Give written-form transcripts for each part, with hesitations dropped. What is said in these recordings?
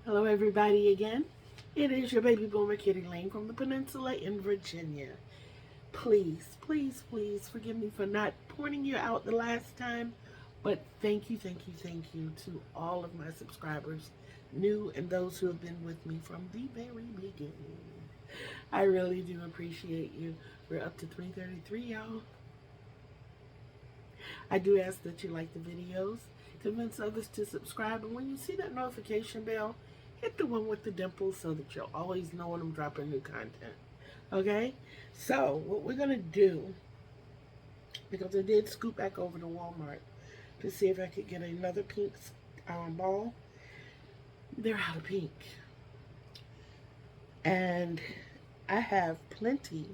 Hello, everybody, again. It is your baby boomer Kitty Lane from the Peninsula in Virginia. Please, please, please forgive me for not pointing you out the last time, but thank you to all of my subscribers, new and those who have been with me from the very beginning. I really do appreciate you. We're up to 333, y'all. I do ask that you like the videos, convince others to subscribe, and when you see that notification bell, hit the one with the dimples so that you'll always know when I'm dropping new content. Okay? So, what we're going to do, because I did scoot back over to Walmart to see if I could get another pink ball, they're out of pink. And I have plenty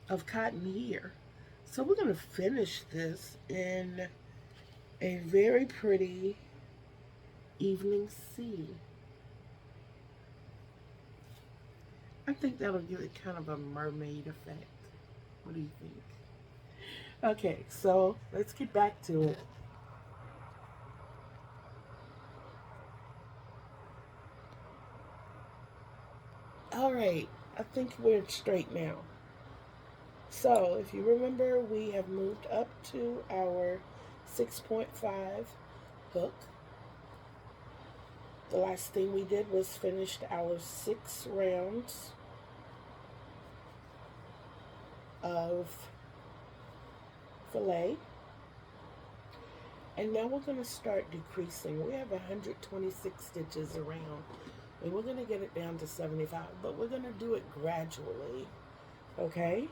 of cotton here. So, we're going to finish this in a very pretty evening sea. I think that'll give it kind of a mermaid effect. What do you think? Okay, so let's get back to it. All right, I think we're straight now. So, if you remember, we have moved up to our 6.5 hook. The last thing we did was finished our 6 rounds of fillet. And now we're going to start decreasing. We have 126 stitches around. And we're going to get it down to 75. But we're going to do it gradually. Okay?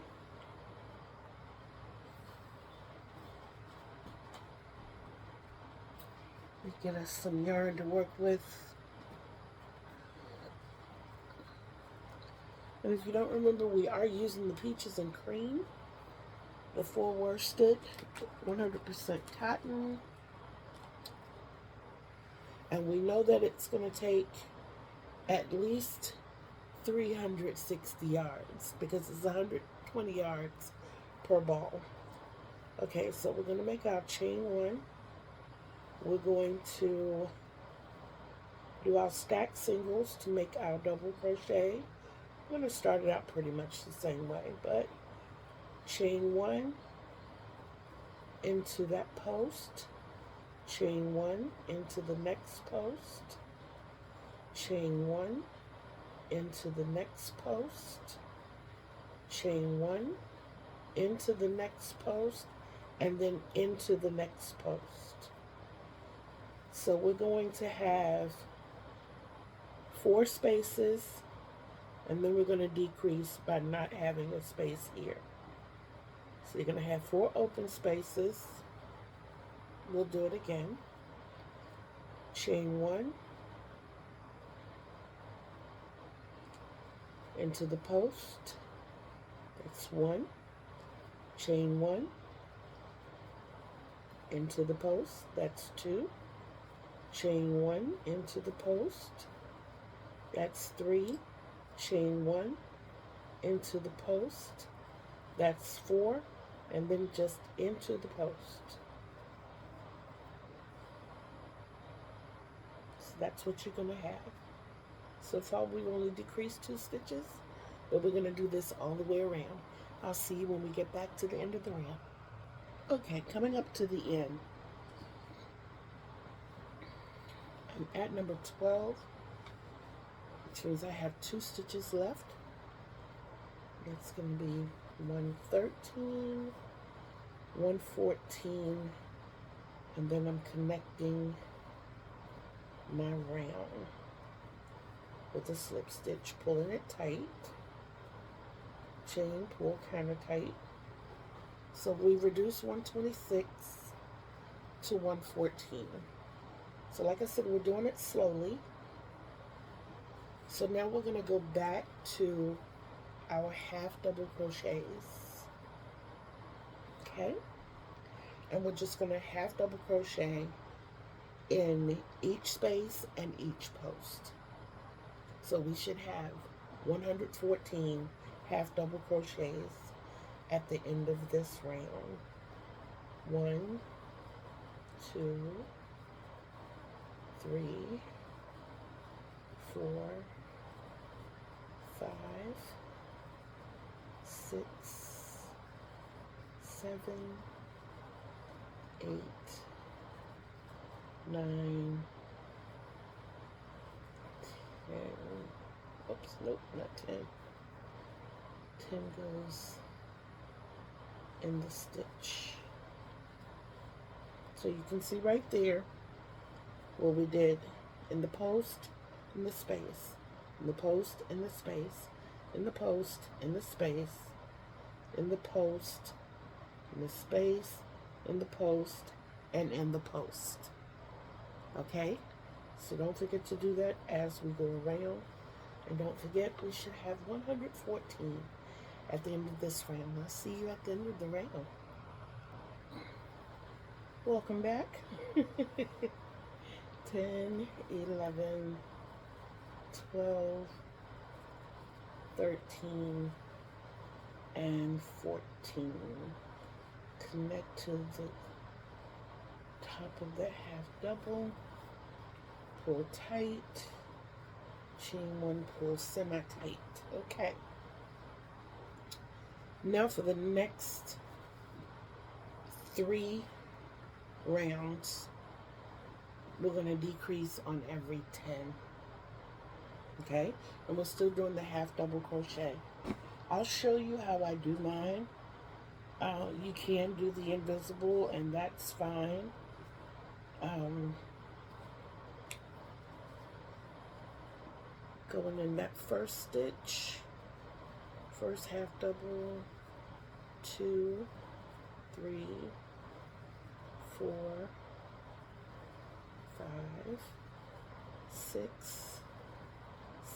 Get us some yarn to work with. And if you don't remember, we are using the Peaches and Cream, the 4 worsted, 100% cotton. And we know that it's going to take at least 360 yards because it's 120 yards per ball. Okay, so we're going to make our chain 1. We're going to do our stacked singles to make our double crochet. I'm going to start it out pretty much the same way, but chain 1 into that post, chain 1 into the next post, chain 1 into the next post, chain 1 into the next post, and then into the next post. So we're going to have 4 spaces, and then we're going to decrease by not having a space here. So you're going to have 4 open spaces. We'll do it again. Chain 1 into the post. That's 1. Chain 1 into the post. That's 2. Chain 1 into the post. That's 3. Chain 1 into the post. That's 4. And then just into the post. So that's what you're going to have. So far we've only decreased 2 stitches, but we're going to do this all the way around. I'll see you when we get back to the end of the round. Okay, coming up to the end. I'm at number 12, which means I have 2 stitches left. That's going to be 113, 114, and then I'm connecting my round with a slip stitch, pulling it tight, chain, pull kind of tight. So we reduce 126 to 114. So like I said, we're doing it slowly. So now we're going to go back to our half double crochets. Okay? And we're just going to half double crochet in each space and each post. So we should have 114 half double crochets at the end of this round. 1, 2, 3, 8, 9, 10. Oops, nope, not 10. 10 goes in the stitch. So you can see right there what we did in the post, in the space, in the post, in the space, in the post, in the space, in the post, in the space, in the post, and in the post. Okay? So don't forget to do that as we go around. And don't forget, we should have 114 at the end of this round. I'll see you at the end of the round. Welcome back. 10, 11, 12, 13, and 14. Connect to the top of the half double. Pull tight. Chain one, pull semi-tight. Okay. Now for the next 3 rounds, we're going to decrease on every 10. Okay? And we're still doing the half double crochet. I'll show you how I do mine. You can do the invisible, and that's fine. Going in that first stitch, first half double, 2, 3, 4, 5, 6,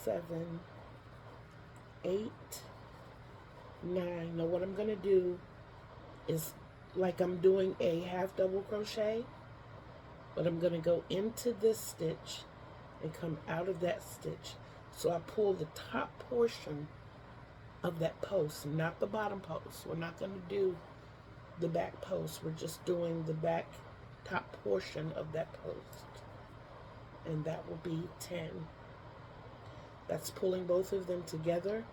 7, 8, 9. Now what I'm going to do is, like I'm doing a half double crochet, but I'm going to go into this stitch and come out of that stitch. So I pull the top portion of that post, not the bottom post. We're not going to do the back post. We're just doing the back top portion of that post. And that will be 10. That's pulling both of them together.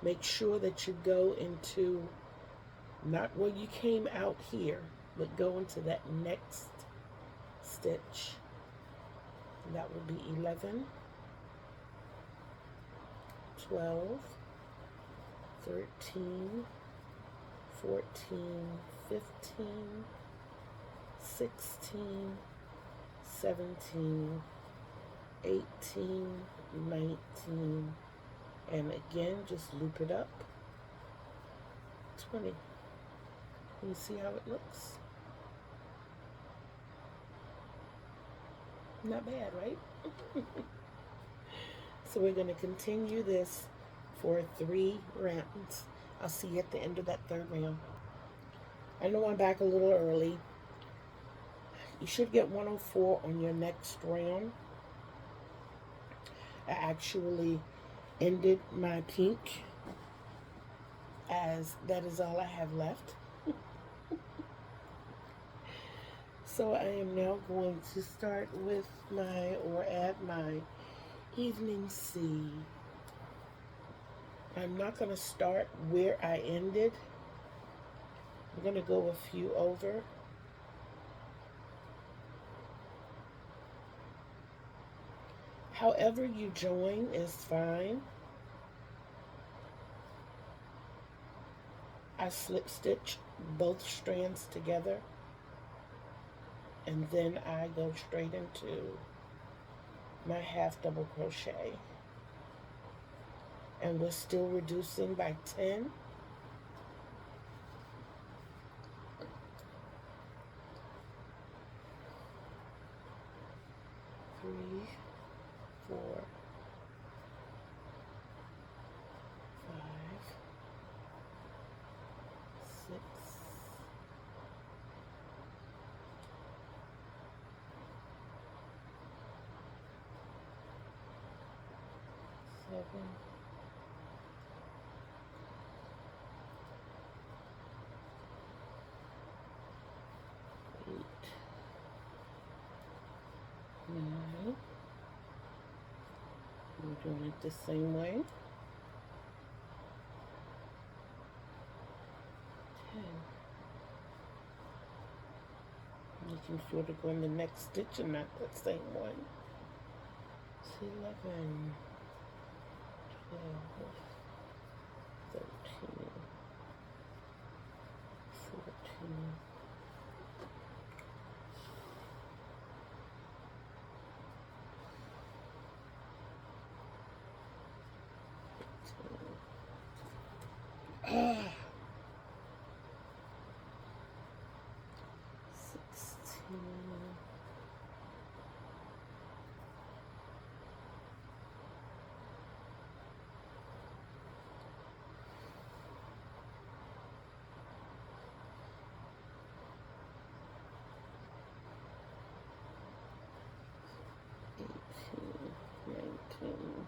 Make sure that you go into, not where you came out here, but go into that next stitch. And that will be 11, 12, 13, 14, 15, 16, 17, 18, 19, and again, just loop it up, 20. Can you see how it looks? Not bad, right? So we're going to continue this for 3 rounds. I'll see you at the end of that 3rd round. I know I'm back a little early. You should get 104 on your next round. I actually ended my pink, as that is all I have left. So I am now going to start with or add my evening seed. I'm not going to start where I ended. I'm going to go a few over. However you join is fine. I slip stitch both strands together, and then I go straight into my half double crochet. And we're still reducing by 10. 3, 4, 5, 6, 7, 8, 9. We're doing it the same way. 10. making sure to go in the next stitch and not that same one. It's 11, 12, 13, 14, 15, 16, 19,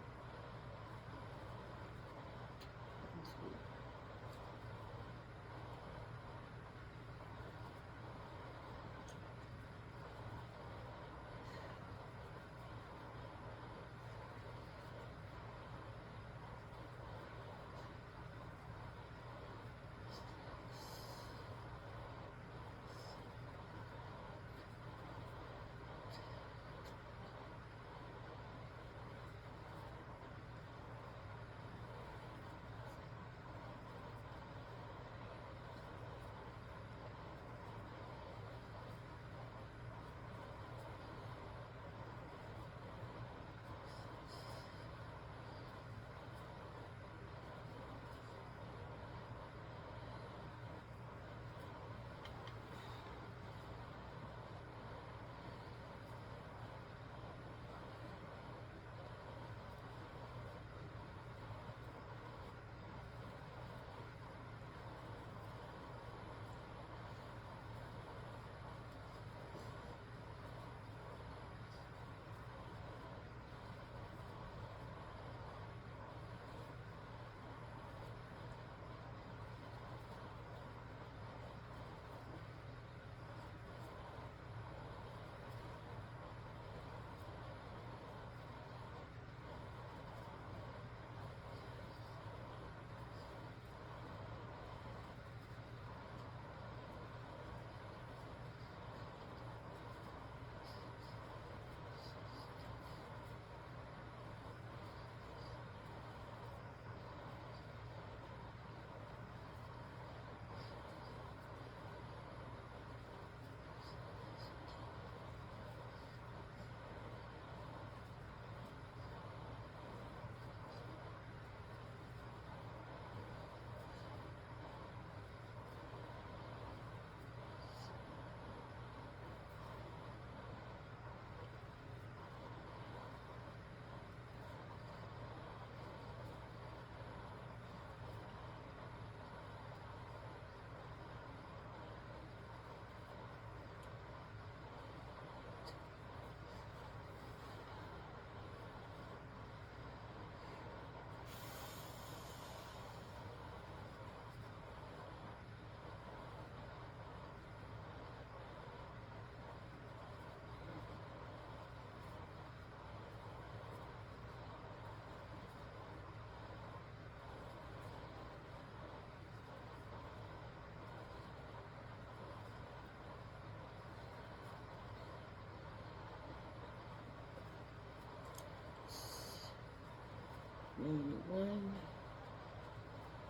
91,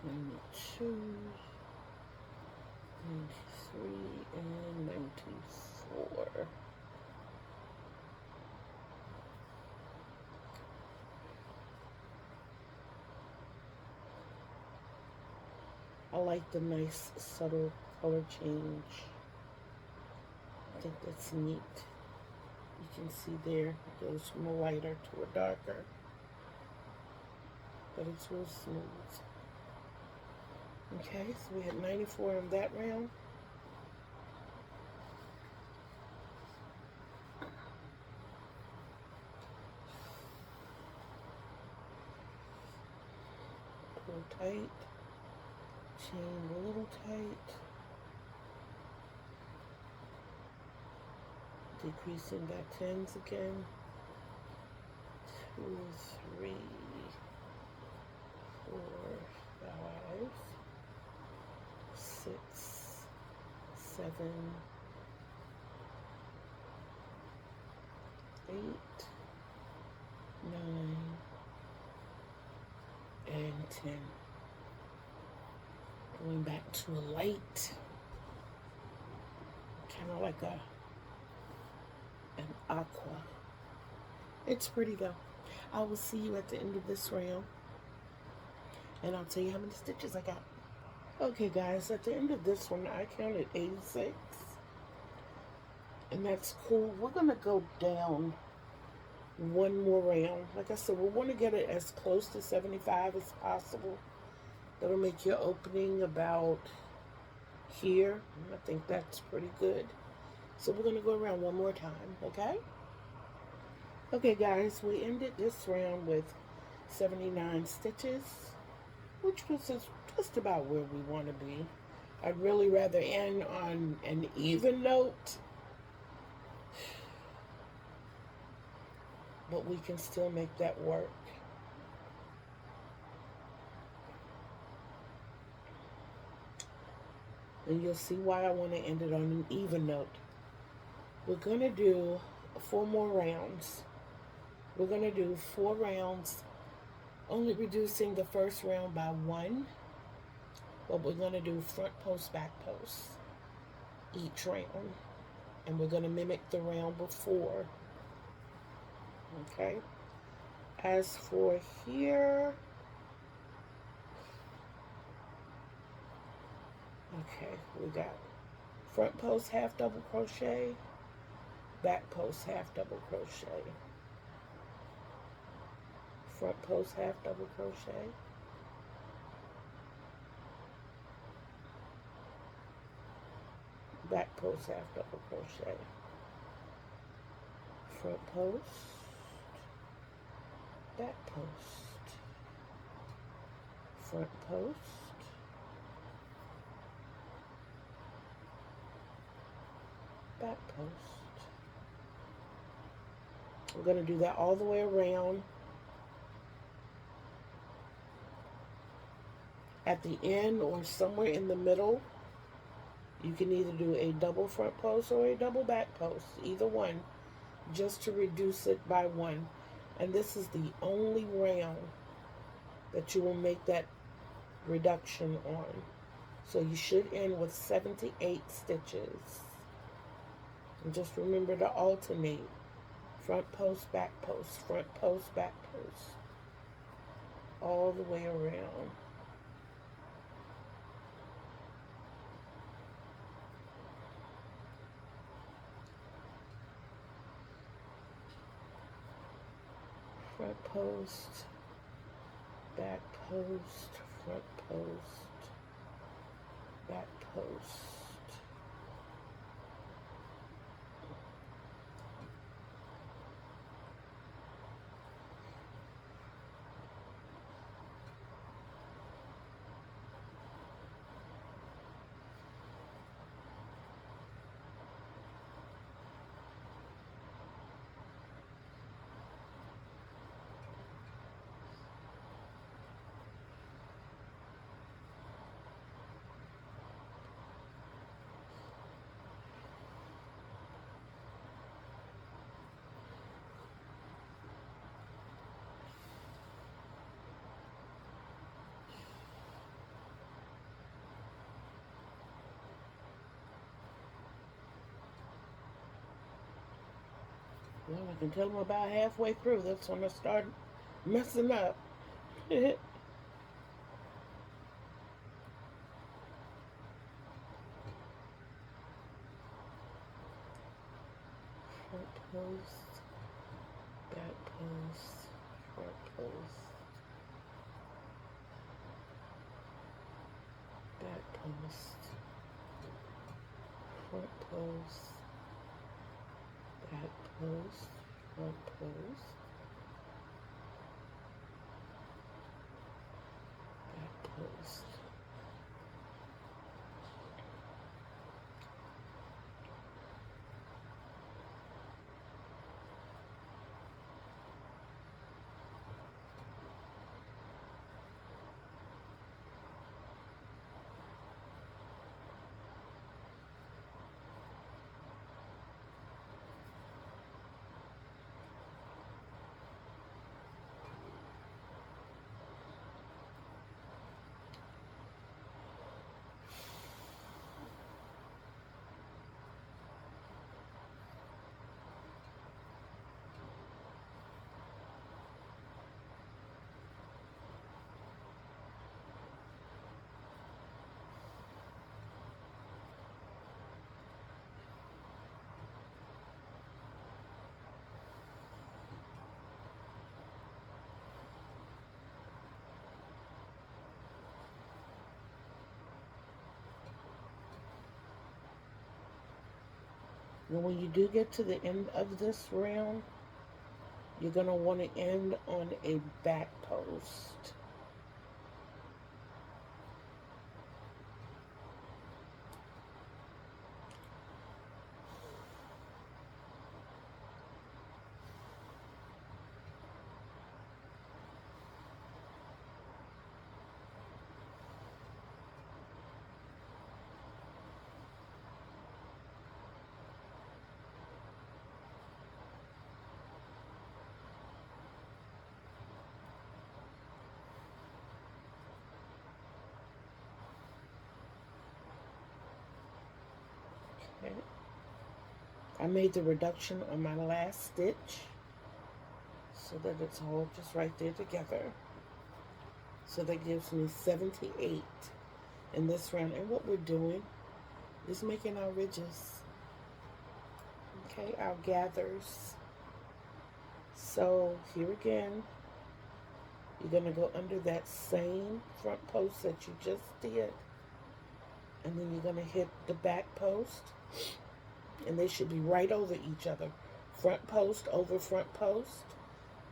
92, 93, and 94. I like the nice subtle color change. I think that's neat. You can see there, it goes from a lighter to a darker, but it's real smooth. Okay, so we had 94 on that round. Pull tight, chain a little tight, decreasing back tens again. 2, 3, 4, 5, 6, 7, Washington. Going back to a light, kind of like an aqua. It's pretty though. I will see you at the end of this round, and I'll tell you how many stitches I got. Okay guys, at the end of this one, I counted 86, and that's cool. We're gonna go down one more round. Like I said, we want to get it as close to 75 as possible. That'll make your opening about here. I think that's pretty good. So we're going to go around one more time, okay? Okay, guys, we ended this round with 79 stitches, which puts us just about where we want to be. I'd really rather end on an even note, but we can still make that work. And you'll see why I want to end it on an even note. We're going to do 4 more rounds. We're going to do 4 rounds, only reducing the first round by 1. But we're going to do front post, back post each round. And we're going to mimic the round before. Okay? As for here, okay, we got front post half double crochet, back post half double crochet, front post half double crochet, back post half double crochet, front post, back post, front post, back post. We're going to do that all the way around. At the end or somewhere in the middle, you can either do a double front post or a double back post, either one, just to reduce it by 1. And this is the only round that you will make that reduction on. So you should end with 78 stitches. And just remember to alternate. Front post, back post, front post, back post. All the way around. Front post, back post, front post, back post. Well, I can tell them about halfway through. That's when I start messing up. Front post, back post, front post, back post, front post, back post, front post, back post. Now when you do get to the end of this round, you're going to want to end on a back post. Okay. I made the reduction on my last stitch so that it's all just right there together. So that gives me 78 in this round. And what we're doing is making our ridges, okay, our gathers. So here again, you're going to go under that same front post that you just did, and then you're going to hit the back post, and they should be right over each other. Front post over front post,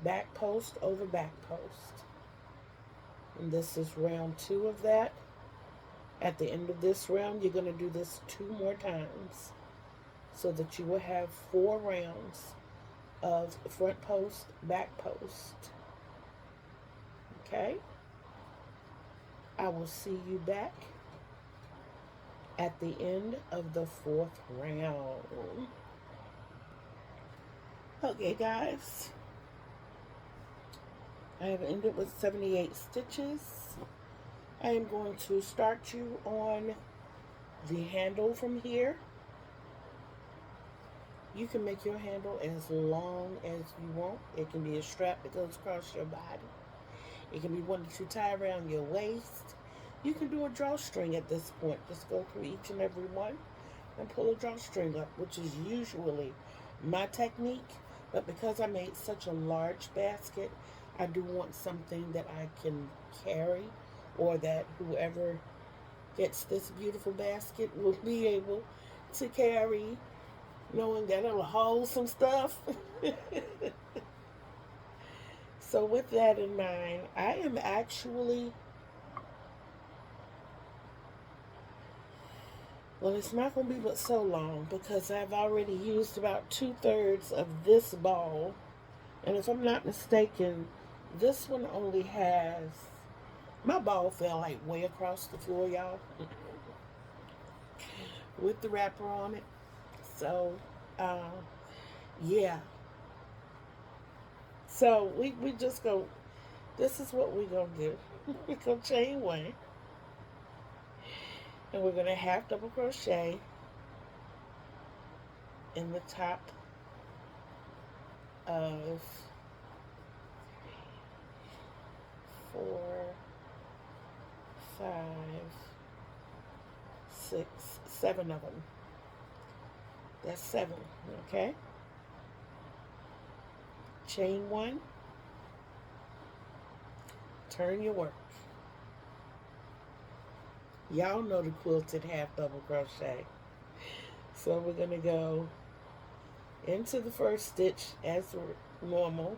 back post over back post. And this is round 2 of that. At the end of this round, you're going to do this 2 more times so that you will have 4 rounds of front post, back post. Okay? I will see you back at the end of the 4th round. Okay, guys. I have ended with 78 stitches. I am going to start you on the handle from here. You can make your handle as long as you want. It can be a strap that goes across your body. It can be one that you tie around your waist. You can do a drawstring at this point. Just go through each and every one and pull a drawstring up, which is usually my technique. But because I made such a large basket, I do want something that I can carry, or that whoever gets this beautiful basket will be able to carry, knowing that it'll hold some stuff. So with that in mind, I am actually, well, it's not going to be but so long because I've already used about 2/3 of this ball. And if I'm not mistaken, this one only has, my ball fell like way across the floor, y'all, with the wrapper on it. So, yeah. So we just go, this is what we're going to do. We're going to chain 1. And we're going to half double crochet in the top of 4, 5, 6, 7 of them. That's 7, okay? Chain 1, turn your work. Y'all know the quilted half double crochet. So we're going to go into the first stitch as normal,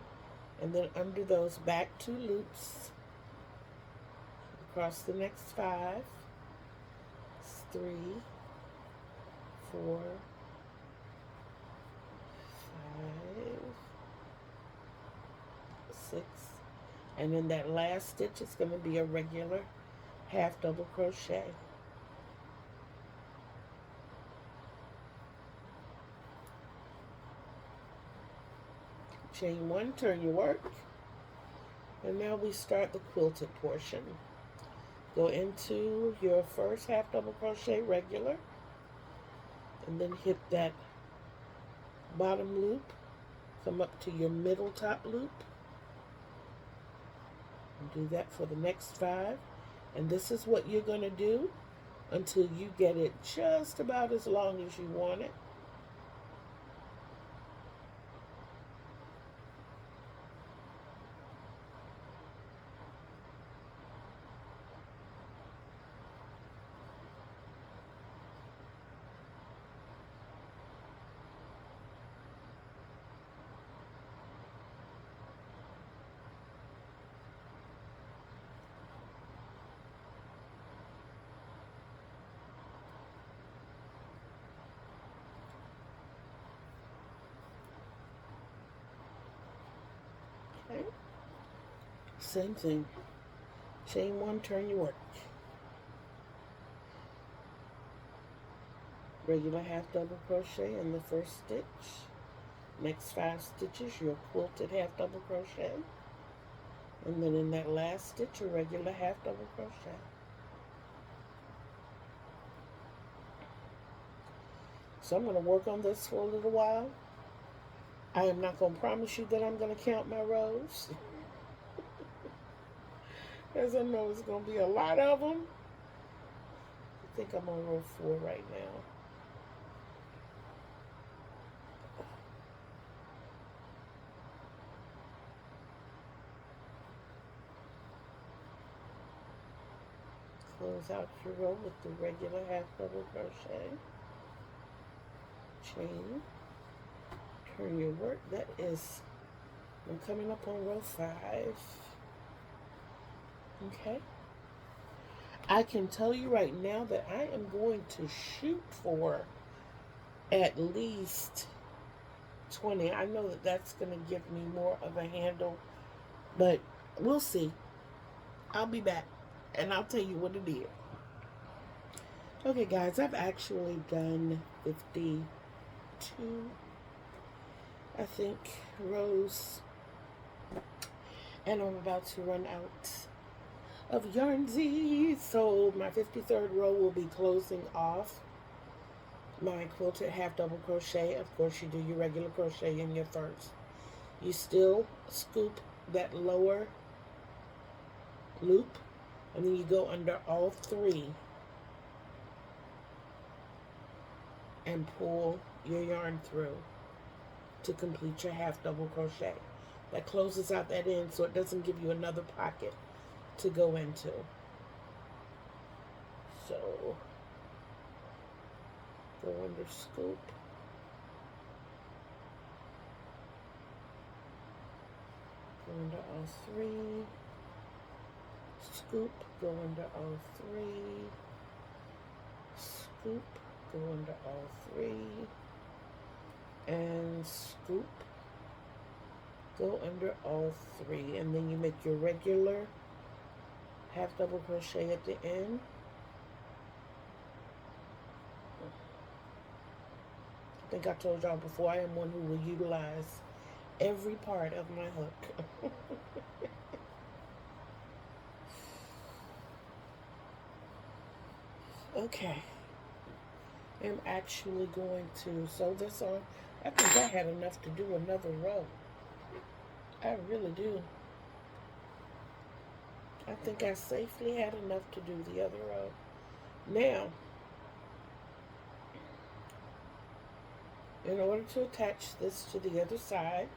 and then under those back 2 loops, across the next 5, 3, 4, 5, 6, and then that last stitch is going to be a regular half double crochet. Chain 1, turn your work, and now we start the quilted portion. Go into your first half double crochet regular, and then hit that bottom loop, come up to your middle top loop, and do that for the next 5. And this is what you're going to do until you get it just about as long as you want it. Okay. Same thing. Chain one, turn your work. Regular half double crochet in the first stitch. Next 5 stitches, your quilted half double crochet. And then in that last stitch, a regular half double crochet. So I'm going to work on this for a little while. I am not going to promise you that I'm going to count my rows, as I know it's going to be a lot of them. I think I'm on row 4 right now. Close out your row with the regular half double crochet. Chain. Turn your work. That is, I'm coming up on row 5. Okay. I can tell you right now that I am going to shoot for at least 20. I know that that's going to give me more of a handle, but we'll see. I'll be back and I'll tell you what it is. Okay, guys, I've actually done 52, I think, rows, and I'm about to run out of Yarnsy. So my 53rd row will be closing off my quilted half double crochet. Of course, you do your regular crochet in your first. You still scoop that lower loop, and then you go under all 3 and pull your yarn through to complete your half double crochet. That closes out that end so it doesn't give you another pocket to go into. So go under scoop, go under all 3, scoop, go under all 3, scoop, go under all 3, and scoop, go under all 3, and then you make your regular half double crochet at the end. I think I told y'all before, I am one who will utilize every part of my hook. Okay. I'm actually going to sew this on. I think I had enough to do another row. I really do. I think I safely had enough to do the other row. Now, in order to attach this to the other side,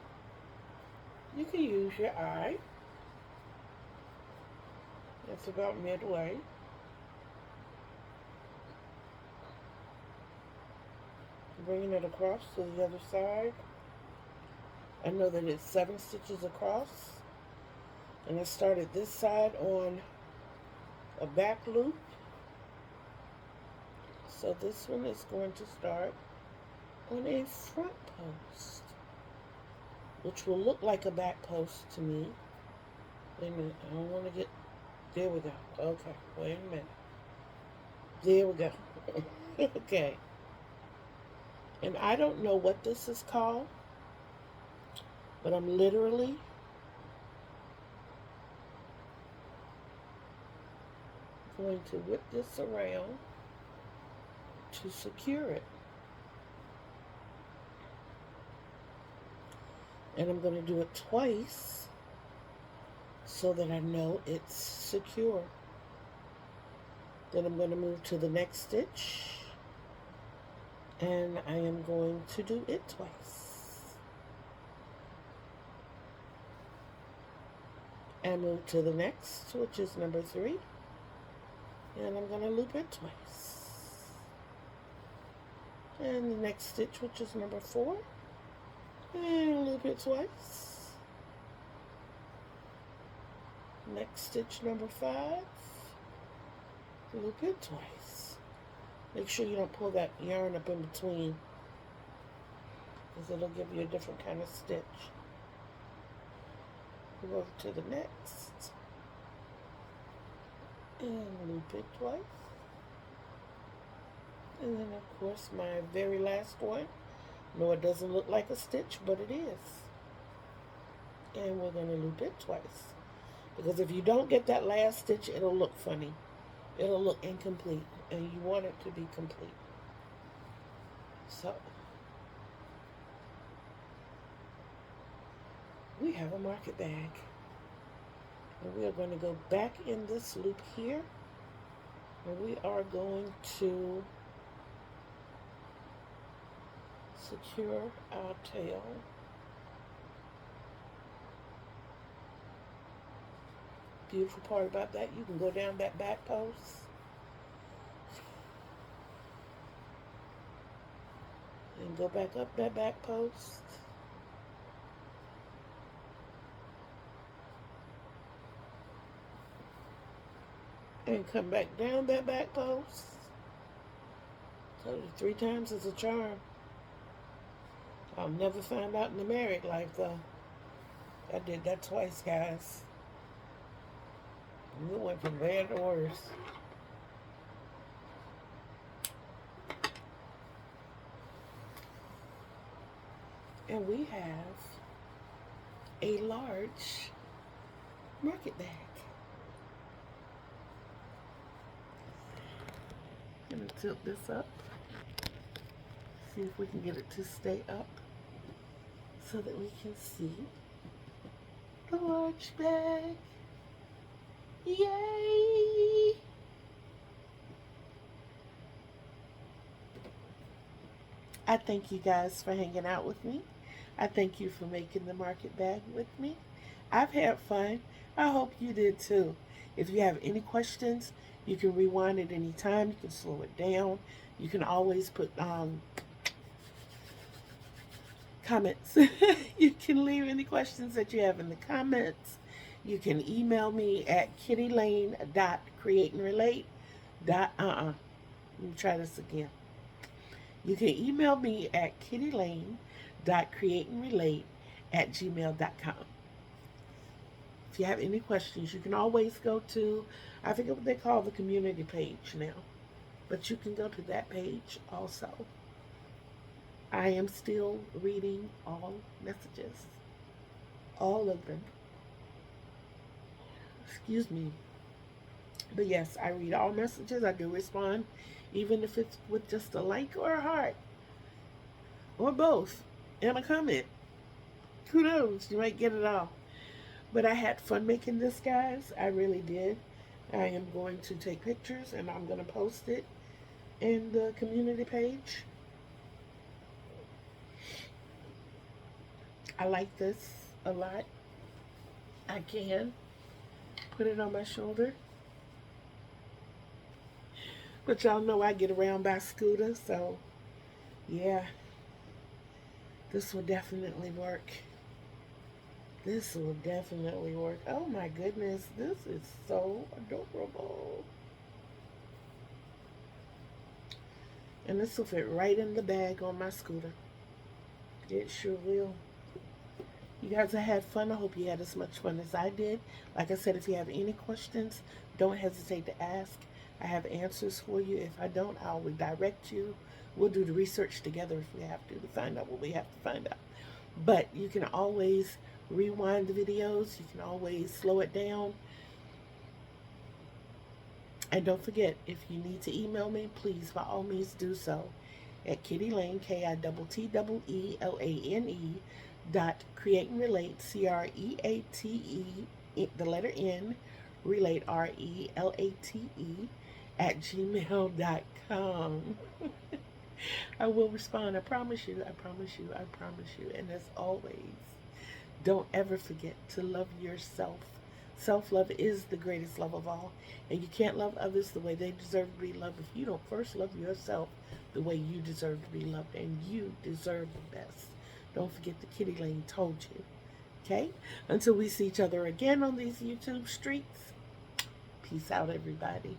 you can use your eye. That's about midway. Bringing it across to the other side. I know that it's 7 stitches across, and I started this side on a back loop. So this one is going to start on a front post, which will look like a back post to me. Wait a minute, I don't want to get, there we go. Okay, wait a minute. There we go. Okay. And I don't know what this is called, but I'm literally going to whip this around to secure it. And I'm going to do it twice so that I know it's secure. Then I'm going to move to the next stitch, and I am going to do it twice. And move to the next, which is number 3. And I'm going to loop it twice. And the next stitch, which is number 4. And loop it twice. Next stitch, number 5. Loop it twice. Make sure you don't pull that yarn up in between, because it'll give you a different kind of stitch. Go over to the next and loop it twice. And then of course my very last one. No, it doesn't look like a stitch, but it is. And we're going to loop it twice. Because if you don't get that last stitch, it'll look funny. It'll look incomplete. And you want it to be complete. So, we have a market bag. And we are going to go back in this loop here. And we are going to secure our tail. Beautiful part about that, you can go down that back post and go back up that back post. And come back down that back post. So 3 times is a charm. I'll never find out in the married life though. I did that twice, guys. And it went from bad to worse. And we have a large market bag. I'm going to tilt this up. See if we can get it to stay up so that we can see the large bag. Yay! I thank you guys for hanging out with me. I thank you for making the market bag with me. I've had fun. I hope you did too. If you have any questions, you can rewind at any time. You can slow it down. You can always put comments. You can leave any questions that you have in the comments. You can email me at kittylane.createandrelate. Let me try this again. You can email me at kittylane.createandrelate@gmail.com. If you have any questions, you can always go to, I forget what they call the community page now, but you can go to that page also. I am still reading all messages, all of them. Excuse me. But yes, I read all messages. I do respond, even if it's with just a like or a heart, or both, and a comment. Who knows? You might get it all. But I had fun making this, guys. I really did. I am going to take pictures and I'm going to post it in the community page. I like this a lot. I can put it on my shoulder. But y'all know I get around by scooter, so yeah. This will definitely work. This will definitely work. Oh my goodness, this is so adorable. And this will fit right in the bag on my scooter. It sure will. You guys have had fun. I hope you had as much fun as I did. Like I said, if you have any questions, don't hesitate to ask. I have answers for you. If I don't, I'll redirect you. We'll do the research together if we have to find out what we have to find out. But you can always rewind the videos. You can always slow it down. And don't forget, if you need to email me, please, by all means, do so at kittylane, KITTEELANE, .createandrelate, CREATE, the letter N, relate, RELATE, @gmail.com. I will respond. I promise you. I promise you. I promise you. And as always, don't ever forget to love yourself. Self-love is the greatest love of all. And you can't love others the way they deserve to be loved if you don't first love yourself the way you deserve to be loved. And you deserve the best. Don't forget the Kitty Lane told you. Okay? Until we see each other again on these YouTube streets. Peace out, everybody.